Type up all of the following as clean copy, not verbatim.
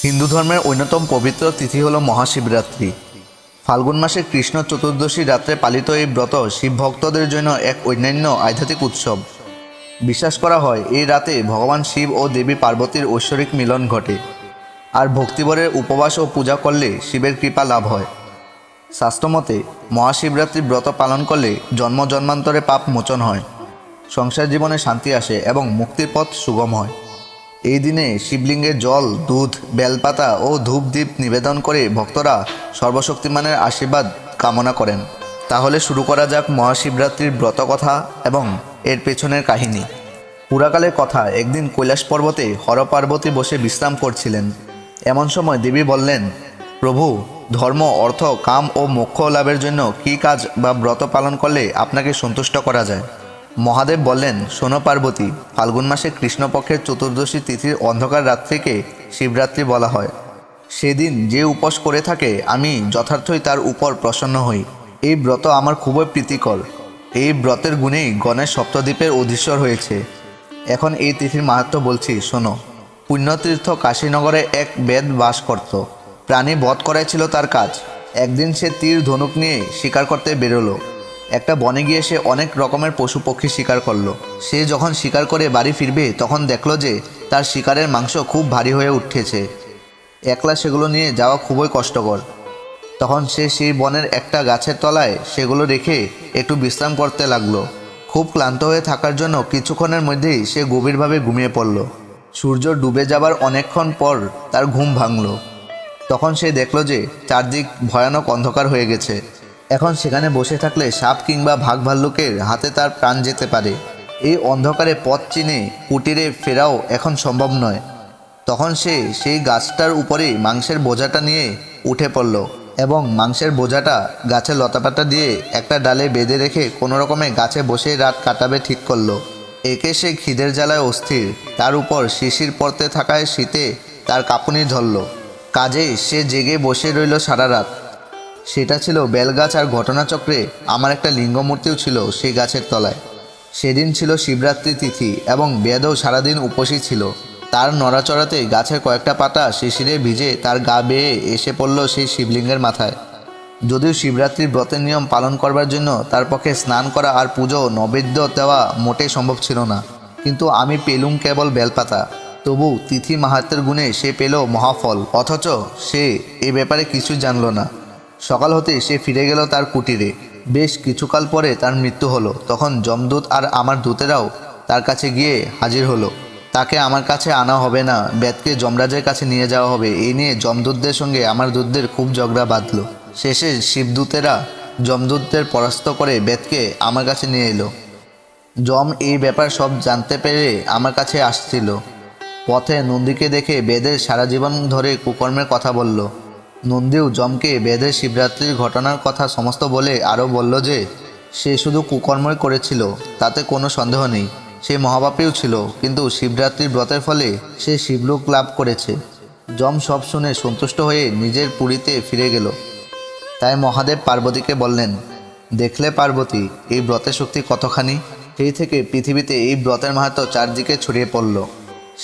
হিন্দু ধর্মের অন্যতম পবিত্র তিথি হল মহাশিবরাত্রি। ফাল্গুন মাসের কৃষ্ণ চতুর্দশী রাত্রে পালিত এই ব্রত শিব ভক্তদের জন্য এক অন্যান্য আধ্যাত্মিক উৎসব। বিশ্বাস করা হয় এই রাতে ভগবান শিব ও দেবী পার্বতীর ঐশ্বরিক মিলন ঘটে, আর ভক্তিভরে উপবাস ও পূজা করলে শিবের কৃপা লাভ হয়। শাস্ত্রমতে মহাশিবরাত্রি ব্রত পালন করলে জন্ম জন্মান্তরে পাপ মোচন হয়, সংসার জীবনে শান্তি আসে এবং মুক্তির পথ সুগম হয়। এই দিনে শিবলিঙ্গে জল, দুধ, বেলপাতা ও ধূপ দ্বীপ নিবেদন করে ভক্তরা সর্বশক্তিমানের আশীর্বাদ কামনা করেন। তাহলে শুরু করা যাক মহাশিবরাত্রির ব্রত কথা এবং এর পেছনের কাহিনী। পুরাকালের কথা, একদিন কৈলাস পর্বতে হর পার্বতী বসে বিশ্রাম করছিলেন। এমন সময় দেবী বললেন, প্রভু, ধর্ম, অর্থ, কাম ও মোক্ষ লাভের জন্য কী কাজ বা ব্রত পালন করলে আপনাকে সন্তুষ্ট করা যায়? মহাদেব বললেন, শোনো পার্বতী, ফাল্গুন মাসে কৃষ্ণপক্ষের চতুর্দশী তিথির অন্ধকার রাত্রিকে শিবরাত্রি বলা হয়। সেদিন যে উপোস করে থাকে আমি যথার্থই তার উপর প্রসন্ন হই। এই ব্রত আমার খুবই প্রীতিকর। এই ব্রতের গুণেই গণেশ সপ্তদ্বীপের অধীশ্বর হয়েছে। এখন এই তিথির মাহাত্ম্য বলছি, শোনো। পুণ্যতীর্থ কাশীনগরে এক বেদ বাস করত। প্রাণী বধ করাই ছিল তার কাজ। একদিন সে তীর ধনুক নিয়ে শিকার করতে বেরোলো। একটা বনে গিয়ে সে অনেক রকমের পশু পক্ষী শিকার করলো। সে যখন শিকার করে বাড়ি ফিরবে তখন দেখলো যে তার শিকারের মাংস খুব ভারী হয়ে উঠেছে। একলা সেগুলো নিয়ে যাওয়া খুবই কষ্টকর। তখন সে সেই বনের একটা গাছের তলায় সেগুলো রেখে একটু বিশ্রাম করতে লাগলো। খুব ক্লান্ত হয়ে থাকার জন্য কিছুক্ষণের মধ্যেই সে গভীরভাবে ঘুমিয়ে পড়ল। সূর্য ডুবে যাবার অনেকক্ষণ পর তার ঘুম ভাঙল। তখন সে দেখল যে চারদিক ভয়ানক অন্ধকার হয়ে গেছে। এখন সেখানে বসে থাকলে সাপ কিংবা ভাগ ভাল্লুকের হাতে তার প্রাণ যেতে পারে। এই অন্ধকারে পথ চিনে কুটিরে ফেরাও এখন সম্ভব নয়। তখন সে সেই গাছটার উপরে মাংসের বোঝাটা নিয়ে উঠে পড়ল এবং মাংসের বোঝাটা গাছের লতাপাতা দিয়ে একটা ডালে বেঁধে রেখে কোনো রকমে গাছে বসে রাত কাটাবে ঠিক করলো। একে সে খিদের জ্বালায় অস্থির, তার উপর শিশির পড়তে থাকায় শীতে তার কাঁপুনি ধরল। কাজেই সে জেগে বসে রইল সারা রাত। সেটা ছিল বেলগাছ, আর ঘটনাচক্রে আমার একটা লিঙ্গমূর্তিও ছিল সেই গাছের তলায়। সেদিন ছিল শিবরাত্রি তিথি এবং বেদও সারাদিন উপসী ছিল। তার নড়াচড়াতে গাছের কয়েকটা পাতা শিশিরে ভিজে তার গা বেয়ে এসে পড়ল সেই শিবলিঙ্গের মাথায়। যদিও শিবরাত্রির ব্রতের নিয়ম পালন করবার জন্য তার পক্ষে স্নান করা আর পুজো নৈবেদ্য দেওয়া মোটেই সম্ভব ছিল না, কিন্তু আমি পেলুম কেবল বেলপাতা। তবু তিথি মাহাত্ম্যের গুণে সে পেল মহাফল, অথচ সে এ ব্যাপারে কিছু জানল না। সকাল হতে সে ফিরে গেল তার কুটিরে। বেশ কিছুকাল পরে তার মৃত্যু হলো। তখন যমদূত আর আমার দূতেরাও তার কাছে গিয়ে হাজির হলো। তাকে আমার কাছে আনা হবে না, বেদকে যমরাজের কাছে নিয়ে যাওয়া হবে, এই নিয়ে যমদূতদের সঙ্গে আমার দূতদের খুব ঝগড়া বাঁধল। শেষে শিবদূতেরা যমদূতদের পরাস্ত করে বেদকে আমার কাছে নিয়ে এলো। যম এই ব্যাপার সব জানতে পেরে আমার কাছে আসছিল। পথে নন্দীকে দেখে বেদের সারা জীবন ধরে কুকর্মের কথা বলল। নন্দীও যমকে বেদের শিবরাত্রির ঘটনার কথা সমস্ত বলে আরও বলল যে সে শুধু কুকর্মই করেছিল, তাতে কোনো সন্দেহ নেই। সে মহাপাপীও ছিল, কিন্তু শিবরাত্রির ব্রতের ফলে সে শিবলোক লাভ করেছে। যম সব শুনে সন্তুষ্ট হয়ে নিজের পুরীতে ফিরে গেল। তাই মহাদেব পার্বতীকে বললেন, দেখলে পার্বতী, এই ব্রতের শক্তি কতখানি। সেই থেকে পৃথিবীতে এই ব্রতের মাহাত্ম্য চারদিকে ছড়িয়ে পড়ল।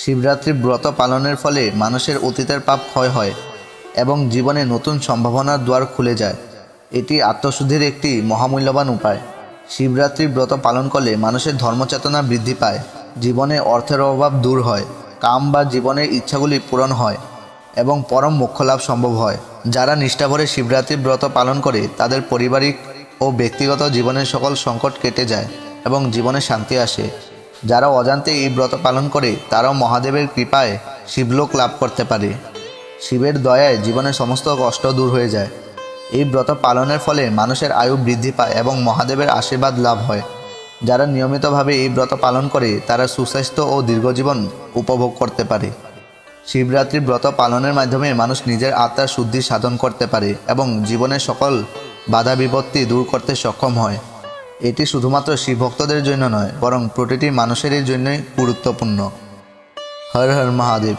শিবরাত্রির ব্রত পালনের ফলে মানুষের অতীতের পাপ ক্ষয় হয় এবং জীবনে নতুন সম্ভাবনার দ্বার খুলে যায়। এটি আত্মশুদ্ধির একটি মহামূল্যবান উপায়। শিবরাত্রির ব্রত পালন করলে মানুষের ধর্মচেতনা বৃদ্ধি পায়, জীবনে অর্থের অভাব দূর হয়, কাম বা জীবনের ইচ্ছাগুলি পূরণ হয় এবং পরম মোক্ষলাভ সম্ভব হয়। যারা নিষ্ঠাভরে শিবরাত্রির ব্রত পালন করে তাদের পারিবারিক ও ব্যক্তিগত জীবনের সকল সংকট কেটে যায় এবং জীবনে শান্তি আসে। যারা অজান্তে এই ব্রত পালন করে তারাও মহাদেবের কৃপায় শিবলোক লাভ করতে পারে। শিবের দয়ায় জীবনের সমস্ত কষ্ট দূর হয়ে যায়। এই ব্রত পালনের ফলে মানুষের আয়ু বৃদ্ধি পায় এবং মহাদেবের আশীর্বাদ লাভ হয়। যারা নিয়মিতভাবে এই ব্রত পালন করে তারা সুস্বাস্থ্য ও দীর্ঘজীবন উপভোগ করতে পারে। শিবরাত্রি ব্রত পালনের মাধ্যমে মানুষ নিজের আত্মার শুদ্ধি সাধন করতে পারে এবং জীবনের সকল বাধা বিপত্তি দূর করতে সক্ষম হয়। এটি শুধুমাত্র শিবভক্তদের জন্য নয়, বরং প্রতিটি মানুষেরই জন্যই গুরুত্বপূর্ণ। হর হর মহাদেব।